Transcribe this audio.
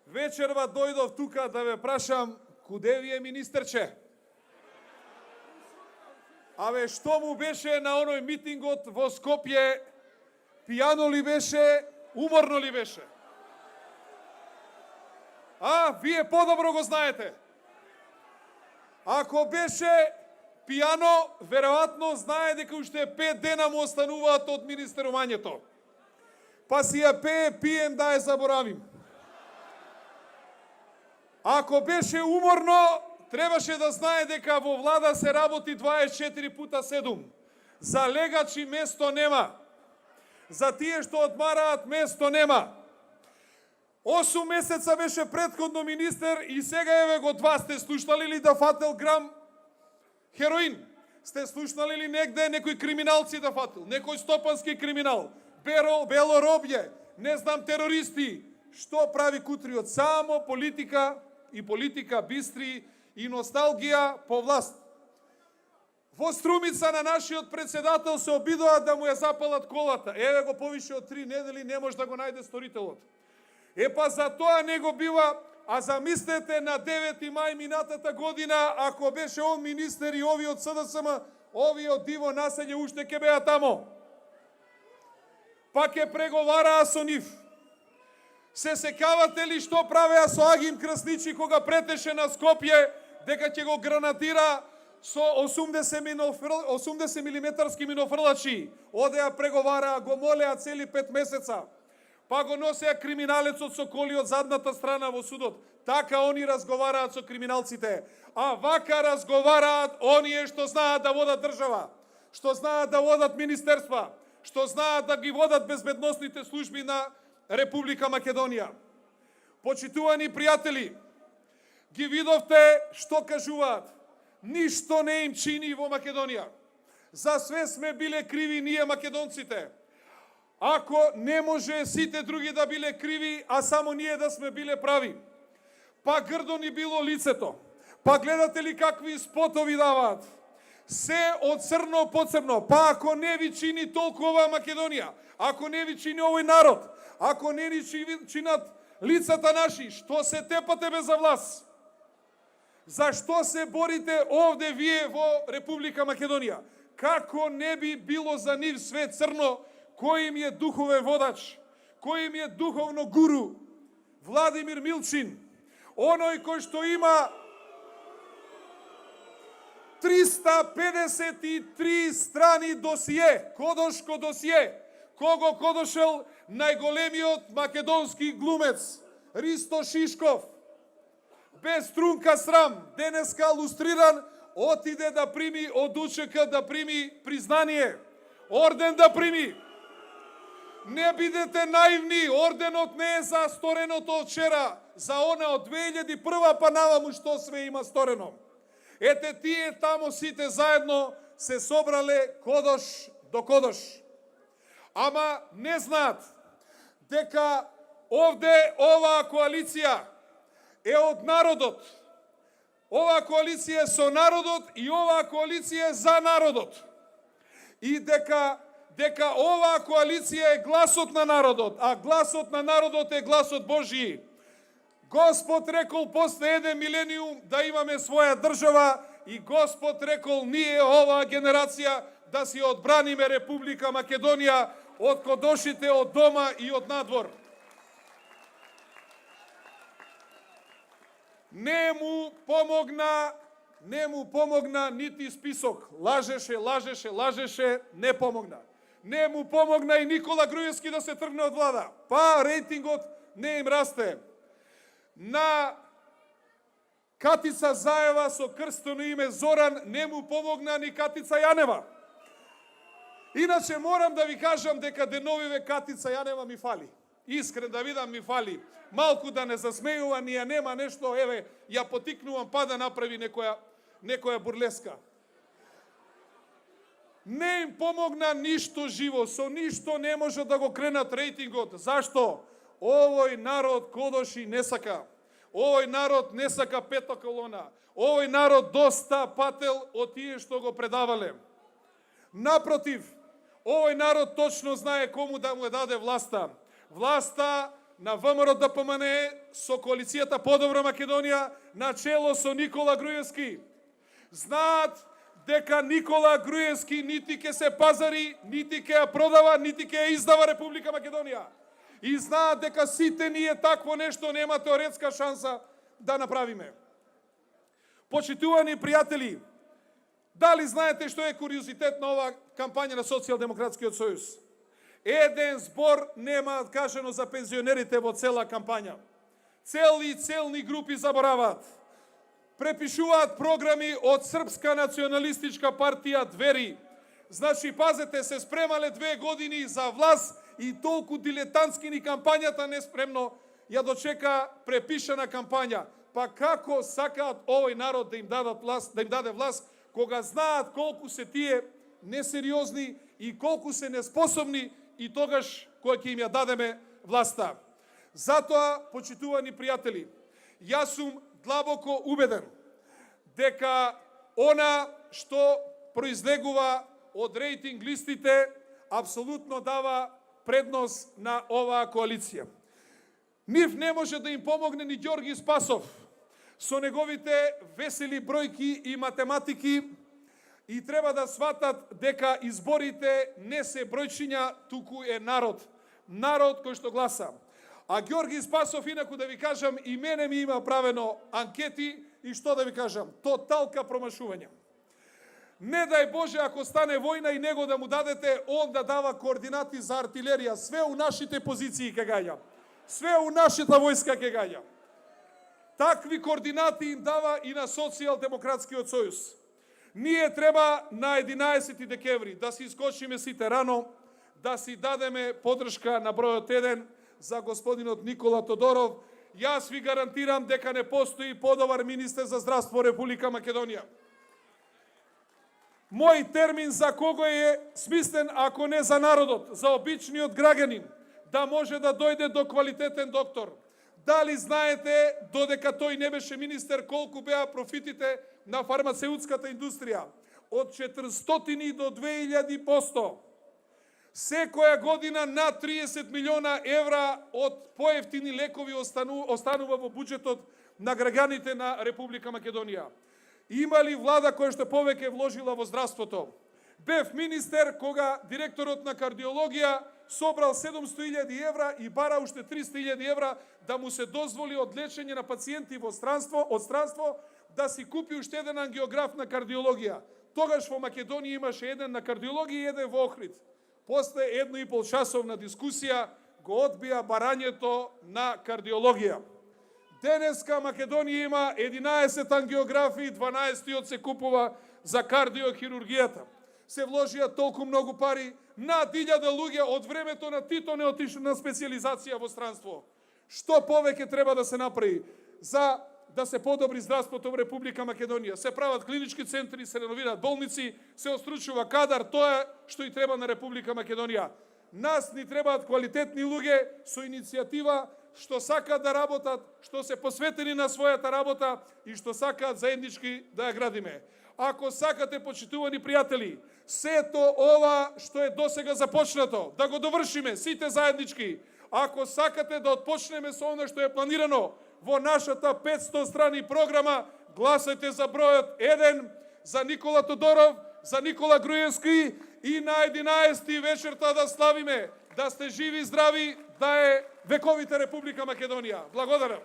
Вечерва дојдов тука да ве прашам, куде ви е министерче? Абе, што му беше на оној митингот во Скопје? Пијано ли беше, уморно ли беше? Вие подобро го знаете. Ако беше пијано, веројатно знае дека уште 5 дена му остануваат од министерувањето. Па си ја пием да ја заборавим. Ако беше уморно, требаше да знае дека во влада се работи 24 пута 7. За легачи место нема. За тие што одмараат место нема. 8 месеца беше претходно министер и сега еве го 2. Сте слушнали ли да фател грам хероин? Сте слушнали ли негде некои криминалци да фател? Некој стопански криминал? Бело робје? Не знам, терористи? Што прави Кутриот? Само политика и политика бистри и носталгија по власт. Во Струмица на нашиот председател се обидоа да му ја запалат колата. Еве го повише од 3 недели не може да го најде сторителот. Па за тоа не го бива, а замислете на 9 мај минатата година, ако беше он министер и овие од СДСМ, овие од Диво населје уште ќе беа тамо. Па ќе преговараа со нив. Се секавате ли што правеа со Агим Крсничи кога претеше на Скопје дека ќе го гранатира со 80 милиметарски минофрлачи? Одеа преговараа, го молеа цели 5 месеца. Па го носеа криминалецот со коли од задната страна во судот. Така они разговараат со криминалците. А вака разговараат оние што знаат да водат држава, што знаат да водат министерства, што знаат да ги водат безбедносните служби на Република Македонија. Почитувани пријатели, ги видовте што кажуваат. Ништо не им чини во Македонија. За све сме биле криви ние македонците. Ако не може сите други да биле криви, а само ние да сме биле прави. Па грдо ни било лицето. Па гледате ли какви спотови даваат? Се од црно по црно. Па ако не ви чини толкова Македонија, ако не ви чини овој народ, ако не ни чинат лицата наши, што се тепате без за власт? Зашто се борите овде вие во Република Македонија? Како не би било за нив све црно, кој им е духовен водач, кој им е духовно гуру? Владимир Милчин, оној кој што има 353 страни досие, кодошко досие, кого кодошел најголемиот македонски глумец Ристо Шишков. Без трунка срам, денеска лустриран, отиде да прими од УЧК, да прими признание, орден да прими. Не бидете наивни, орденот не е за стореното од вчера, за она од 2001 па наваму што све има сторено. Ете тие тамо сите заедно се собрале кодош до кодош. Ама не знаат дека овде оваа коалиција е од народот. Оваа коалиција е со народот и оваа коалиција е за народот. И дека оваа коалиција е гласот на народот, а гласот на народот е гласот Божји. Господ рекол после 1 милениум да имаме своја држава и Господ рекол ние оваа генерација да си одбраниме Република Македонија од кодошите од дома и од надвор. Не му помогна нити список. Лажеше, не помогна. Не му помогна и Никола Груевски да се тргне од влада. Па рейтингот не им расте. На Катица Заева со крстено име Зоран не му помогна ни Катица Јанева. Иначе морам да ви кажам дека деновиве Катица Јанева ми фали. Искрен да видам ми фали. Малку да не засмејува, ни ја нема нешто, еве, ја потикнувам па да направи некоја бурлеска. Не им помогна ништо живо, со ништо не може да го кренат рейтингот. Зашто? Овој народ кодоши не сака. Овој народ не сака пета колона. Овој народ доста пател од тие што го предавале. Напротив, овој народ точно знае кому да му даде власта. Власта на ВМРО ДПМН со коалицијата Подобра Македонија на чело со Никола Груевски. Знаат дека Никола Груевски нити ќе се пазари, нити ќе ја продава, нити ќе ја издава Република Македонија. И знаат дека сите ние такво нешто нема теоретска шанса да направиме. Почитувани пријатели, дали знаете што е куриозитет на оваа кампања на Социјалдемократскиот сојуз? Еден збор нема кажано за пензионерите во цела кампања. Целни групи забораваат. Препишуваат програми од Српска националистичка партија Двери. Значи, пазете, се спремале 2 години за власт и толку дилетантски ни кампањата неспремно ја дочека препишана кампања. Па како сакаат овој народ да им дадат власт, да им даде власт, кога знаат колку се тие несериозни и колку се неспособни и тогаш кој ќе им ја дадеме власта. Затоа, почитувани пријатели, јас сум длабоко убеден дека она што произлегува од рейтинг листите апсолутно дава предност на оваа коалиција. Нив не може да им помогне ни Ѓорги Спасов со неговите весели бројки и математики и треба да сватат дека изборите не се бројчиња, туку е народ. Народ кој што гласа. А Ѓорги Спасов, инаку да ви кажам, и мене ми има правено анкети и што да ви кажам, тоталка промашување. Не дај Боже ако стане војна и него да му дадете, он да дава координати за артилерија, све у нашите позиции ке гаѓа. Све у нашата војска ке гаѓа. Такви координати им дава и на Социјалдемократскиот сојуз. Ние треба на 11 декември да си искочиме сите рано, да си дадеме подршка на бројот 1 за господинот Никола Тодоров. Јас ви гарантирам дека не постои подобар министер за здравство Република Македонија. Мој термин за кого е смислен, ако не за народот, за обичниот граѓанин, да може да дојде до квалитетен доктор. Дали знаете, додека тој не беше министер, колку беа профитите на фармацеутската индустрија? Од 400 до 2000%. Секоја година над 30 милиона евра од поевтини лекови останува во буџетот на граѓаните на Република Македонија. Има ли влада која што повеќе вложила во здравството? Бев министер кога директорот на кардиологија собрал 700.000 евра и бара уште 300.000 евра да му се дозволи од лечење на пациенти од странство да си купи уште еден ангиограф на кардиологија. Тогаш во Македонија имаше еден на кардиологија и еден во Охрид. После 1,5 часовна дискусија го одбија барањето на кардиологија. Денеска Македонија има 11 ангиографи, 12-тиот се купува за кардиохирургијата. Се вложија толку многу пари, над 1000 луѓе од времето на Тито не отишли на специализација во странство. Што повеќе треба да се направи за да се подобри здравството во Република Македонија? Се прават клинички центри, се реновираат болници, се остручува кадар, тоа е што и треба на Република Македонија. Нас ни требаат квалитетни луѓе со иницијатива, што сакаат да работат, што се посветени на својата работа и што сакаат заеднички да ја градиме. Ако сакате, почитувани пријатели, сето ова што е досега започнато, да го довршиме сите заеднички. Ако сакате да отпочнеме со оно што е планирано во нашата 500 страни програма, гласајте за бројот 1, за Никола Тодоров, за Никола Груевски и на 11 вечерта да славиме. Да сте живи и здрави, да е вековите Република Македонија. Благодарам.